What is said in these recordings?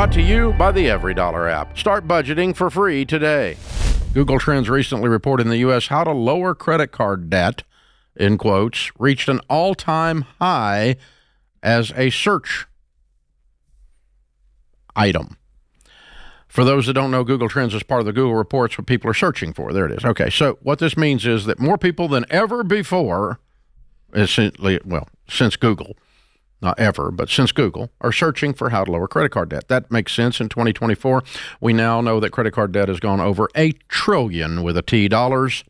Brought to you by the Every Dollar app. Start budgeting for free today. Google Trends recently reported in the U.S. how to lower credit card debt, in quotes, reached an all-time high as a search item. For those that don't know, Google Trends is part of the Google reports what people are searching for. There it is. Okay, so what this means is that more people than ever before, essentially, well, since Google, not ever, but since Google, are searching for how to lower credit card debt. That makes sense in 2024. We now know that credit card debt has gone over $1 trillion with a T dollars.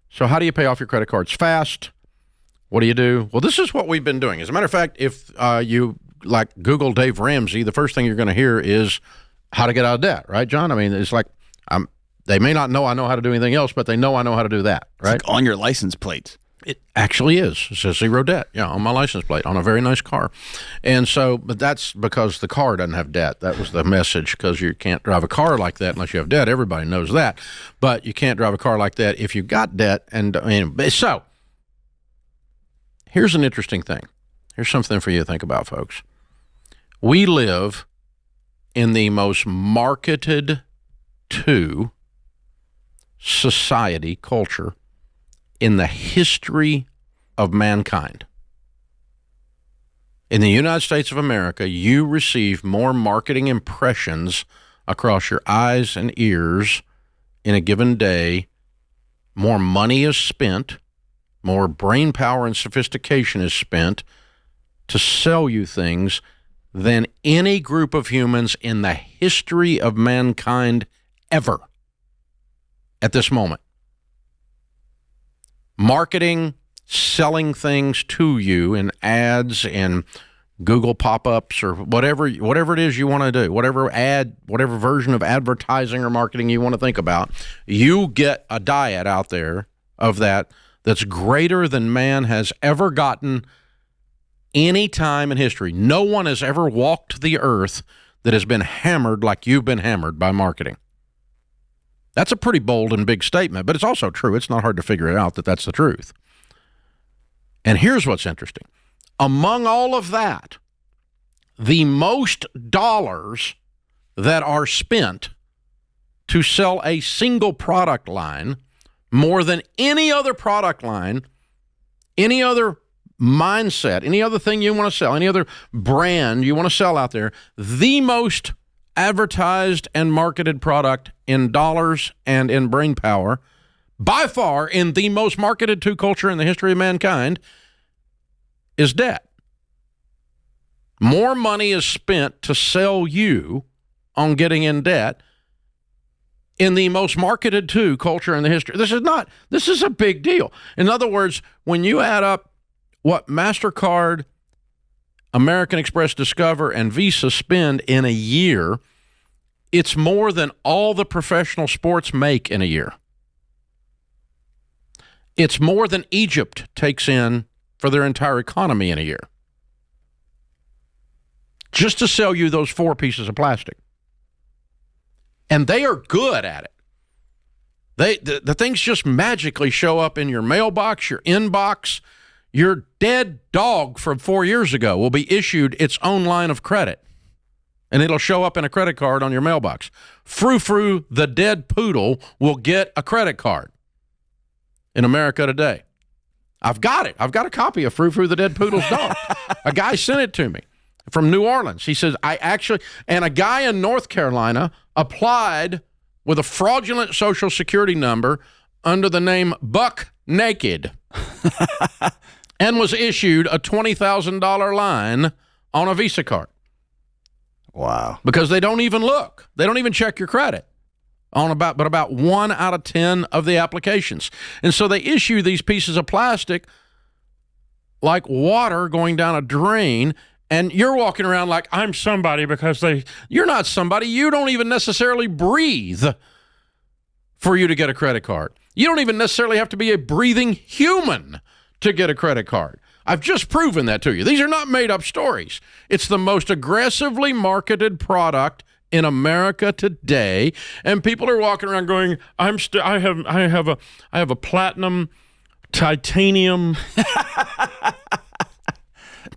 So how do you pay off your credit cards fast? What do you do? Well, this is what we've been doing. As a matter of fact, if you like Google Dave Ramsey, the first thing you're going to hear is how to get out of debt, right, John? I mean, it's like they may not know I know how to do anything else, but they know I know how to do that, right? It's like on your license plate. It actually is. It says zero debt, on my license plate, on a very nice car. And so, but that's because the car doesn't have debt. That was the message, because you can't drive a car like that unless you have debt. Everybody knows that. But you can't drive a car like that if you've got debt. And so, here's an interesting thing. Here's something for you to think about, folks. We live in the most marketed to society, culture, in the history of mankind. In the United States of America, you receive more marketing impressions across your eyes and ears in a given day. More money is spent, more brain power and sophistication is spent to sell you things than any group of humans in the history of mankind ever at this moment. Marketing, selling things to you in ads and Google pop-ups or whatever it is you want to do, whatever version of advertising or marketing you want to think about, you get a diet out there of that's greater than man has ever gotten any time in history. No one has ever walked the earth that has been hammered like you've been hammered by marketing. That's a pretty bold and big statement, but it's also true. It's not hard to figure it out that that's the truth. And here's what's interesting. Among all of that, the most dollars that are spent to sell a single product line, more than any other product line, any other mindset, any other thing you want to sell, any other brand you want to sell out there, the most advertised and marketed product in dollars and in brain power, by far in the most marketed to culture in the history of mankind, is debt. More money is spent to sell you on getting in debt in the most marketed to culture in the history. This is a big deal. In other words, when you add up what MasterCard, American Express, Discover, and Visa spend in a year, it's more than all the professional sports make in a year. It's more than Egypt takes in for their entire economy in a year. Just to sell you those 4 pieces of plastic. And they are good at it. The things just magically show up in your mailbox, your inbox. Your dead dog from 4 years ago will be issued its own line of credit, and it'll show up in a credit card on your mailbox. Frou-Frou, the dead poodle, will get a credit card in America today. I've got it. I've got a copy of Frou-Frou, the dead poodle's dog. A guy sent it to me from New Orleans. He says, and a guy in North Carolina applied with a fraudulent Social Security number under the name Buck Naked. And was issued a $20,000 line on a Visa card. Wow. Because they don't even look. They don't even check your credit on about 1 out of 10 of the applications. And so they issue these pieces of plastic like water going down a drain, and you're walking around like, I'm somebody, because you're not somebody. You don't even necessarily breathe for you to get a credit card. You don't even necessarily have to be a breathing human to get a credit card. I've just proven that to you. These are not made-up stories. It's the most aggressively marketed product in America today, and people are walking around going, I have a platinum, titanium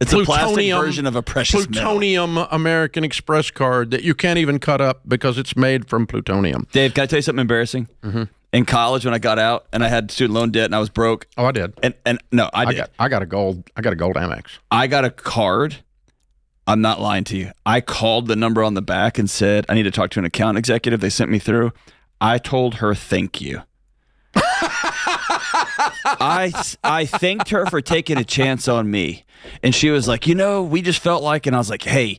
It's a plastic version of a precious metal. Plutonium American Express card that you can't even cut up because it's made from plutonium. Dave, can I tell you something embarrassing? Mm-hmm. In college, when I got out and I had student loan debt and I was broke. Oh, I did. And no, I did. I got a gold Amex. I got a card. I'm not lying to you. I called the number on the back and said, I need to talk to an account executive. They sent me through. I told her, thank you. I thanked her for taking a chance on me. And she was like, we just felt like, and I was like, hey,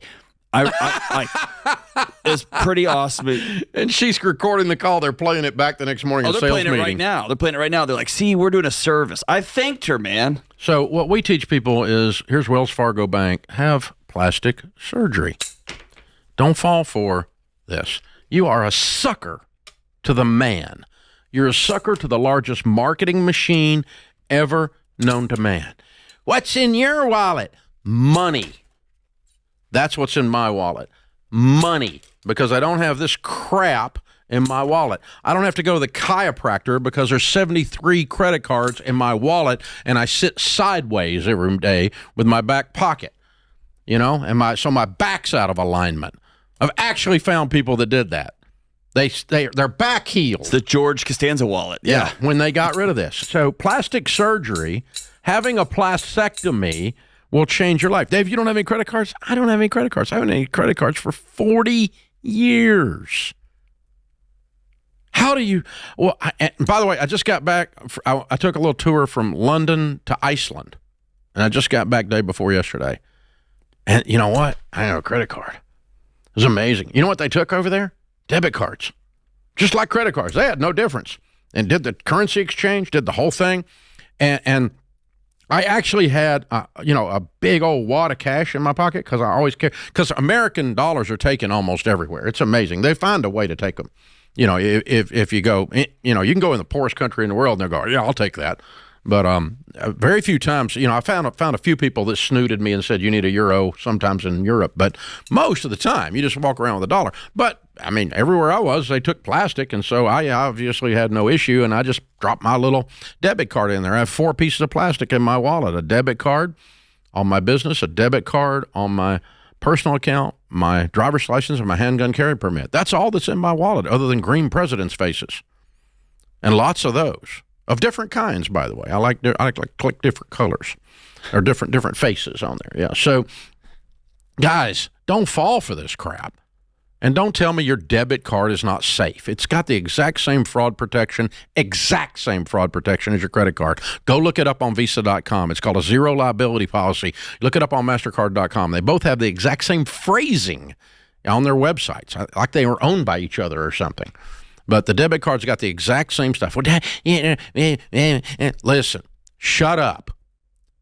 it's pretty awesome. And she's recording the call. They're playing it back the next morning. They're playing it right now. They're playing it right now. They're like, see, we're doing a service. I thanked her, man. So what we teach people is, here's Wells Fargo Bank. Have plastic surgery. Don't fall for this. You are a sucker to the man. You're a sucker to the largest marketing machine ever known to man. What's in your wallet? Money. That's what's in my wallet. Money. Because I don't have this crap in my wallet. I don't have to go to the chiropractor because there's 73 credit cards in my wallet and I sit sideways every day with my back pocket. And my back's out of alignment. I've actually found people that did that. They're back healed. It's the George Costanza wallet. Yeah, when they got rid of this. So plastic surgery, having a plastectomy will change your life. Dave, you don't have any credit cards? I don't have any credit cards. I haven't had any credit cards for 40 years. How do you... Well, by the way, I just got back. I took a little tour from London to Iceland, and I just got back day before yesterday. And you know what? I have a credit card. It was amazing. You know what they took over there? Debit cards. Just like credit cards. They had no difference. And did the currency exchange, did the whole thing. And I actually had, a big old wad of cash in my pocket because I always carry, because American dollars are taken almost everywhere. It's amazing. They find a way to take them. If you go, you can go in the poorest country in the world and they'll go, yeah, I'll take that. But very few times, I found a few people that snooted me and said you need a euro sometimes in Europe. But most of the time, you just walk around with a dollar. But, everywhere I was, they took plastic. And so I obviously had no issue. And I just dropped my little debit card in there. I have 4 pieces of plastic in my wallet, a debit card on my business, a debit card on my personal account, my driver's license, and my handgun carry permit. That's all that's in my wallet other than green presidents' faces. And lots of those. Of different kinds, by the way. I like click different colors or different faces on there. Yeah. So, guys, don't fall for this crap. And don't tell me your debit card is not safe. It's got the exact same fraud protection as your credit card. Go look it up on Visa.com. It's called a zero liability policy. Look it up on MasterCard.com. They both have the exact same phrasing on their websites, like they were owned by each other or something. But the debit card's got the exact same stuff. Listen, shut up.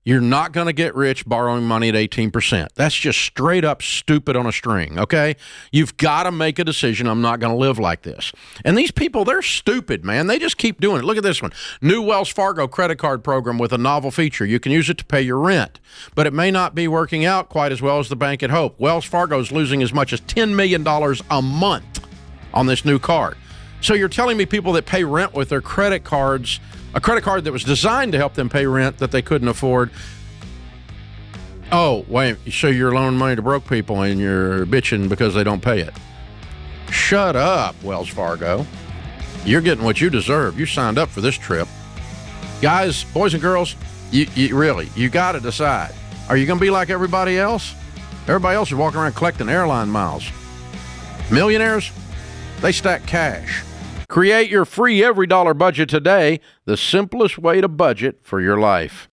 You're not going to get rich borrowing money at 18%. That's just straight up stupid on a string, okay? You've got to make a decision. I'm not going to live like this. And these people, they're stupid, man. They just keep doing it. Look at this one. New Wells Fargo credit card program with a novel feature. You can use it to pay your rent, but it may not be working out quite as well as the bank had hoped. Wells Fargo is losing as much as $10 million a month on this new card. So you're telling me people that pay rent with their credit cards, a credit card that was designed to help them pay rent that they couldn't afford. Oh, wait, so you're loaning money to broke people and you're bitching because they don't pay it. Shut up, Wells Fargo. You're getting what you deserve. You signed up for this trip. Guys, boys and girls, you got to decide. Are you going to be like everybody else? Everybody else is walking around collecting airline miles. Millionaires, they stack cash. Create your free every dollar budget today, the simplest way to budget for your life.